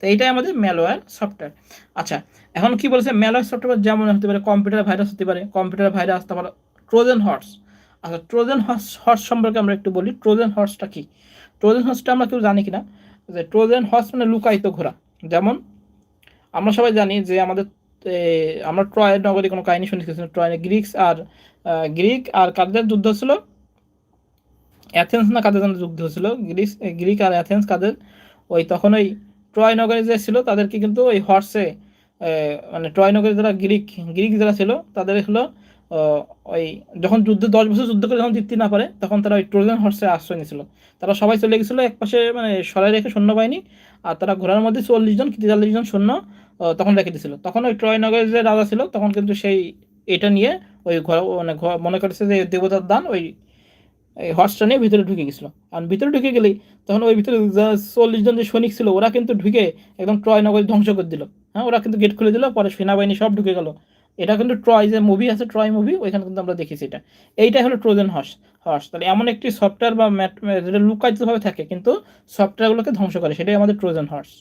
তো এইটাই আমাদের ম্যালওয়্যার সফটওয়্যার। আচ্ছা, এখন কি বলেছে, ম্যালওয়্যার সফটওয়্যার যেমন হতে পারে কম্পিউটার ভাইরাস হতে পারে, কম্পিউটার ভাইরাস, তারপর ট্রোজান হর্স। আচ্ছা, ট্রোজান হর্স হর্স সম্পর্কে আমরা একটু বলি। ট্রোজান হর্সটা কি? ট্রোজান হর্সটা আমরা কেউ জানি কিনা, যে ট্রোজান হর্স মানে লুকায়িত ঘোড়া। যেমন আমরা সবাই জানি যে আমাদের আমরা ট্রয় নগরী কোনো কাহিনী শুনেছি, ট্রয় গ্রিক আর কাদের যুদ্ধ ছিল, অ্যাথেন্স না কাদের জন্য যুদ্ধ হয়েছিল, গ্রিক আর অ্যাথেন্স কাদের, ওই তখন ওই ট্রয় নগরে যে ছিল তাদেরকে কিন্তু ওই হর্সে, মানে ট্রয় নগরে যারা গ্রিক গ্রিক যারা ছিল তাদের হলো আহ, ওই যখন যুদ্ধ 10 বছর যুদ্ধ করে যখন জিততে না পারে তখন তারা ওই ট্রোজান হর্সে আশ্রয় নিয়েছিল। তারা সবাই চলে গেছিলো একপাশে, মানে সরাই রেখে সৈন্যবাহিনী, আর তারা ঘোড়ার মধ্যে 40 জন কি 43 জন সৈন্য তখন রেখে দিয়েছিল। তখন ওই ট্রয় নগরের যে রাজা ছিল তখন কিন্তু সেই এটা নিয়ে ওই ঘর মানে মনে করেছে যে দেবতার দান, ওই এই হর্সটা নিয়ে ভিতরে ঢুকে গেছিলো। আর ভিতরে ঢুকে গেলেই তখন ওই ভিতরে 40 জন যে সৈনিক ছিল ওরা কিন্তু ঢুকে একদম ট্রয় নগরী ধ্বংস করে দিল। হ্যাঁ, ওরা কিন্তু গেট খুলে দিল, পরে সেনাবাহিনী সব ঢুকে গেল। এটা কিন্তু ট্রয় যে মুভি আছে, ট্রয় মুভি, ওইখানে কিন্তু আমরা দেখেছি এটা। এইটাই হলো ট্রোজান হর্স। তাহলে এমন একটি সফটওয়্যার বা যেটা লুকায়িতভাবে থাকে কিন্তু সফটওয়্যারগুলোকে ধ্বংস করে, সেটাই আমাদের ট্রোজান হর্স।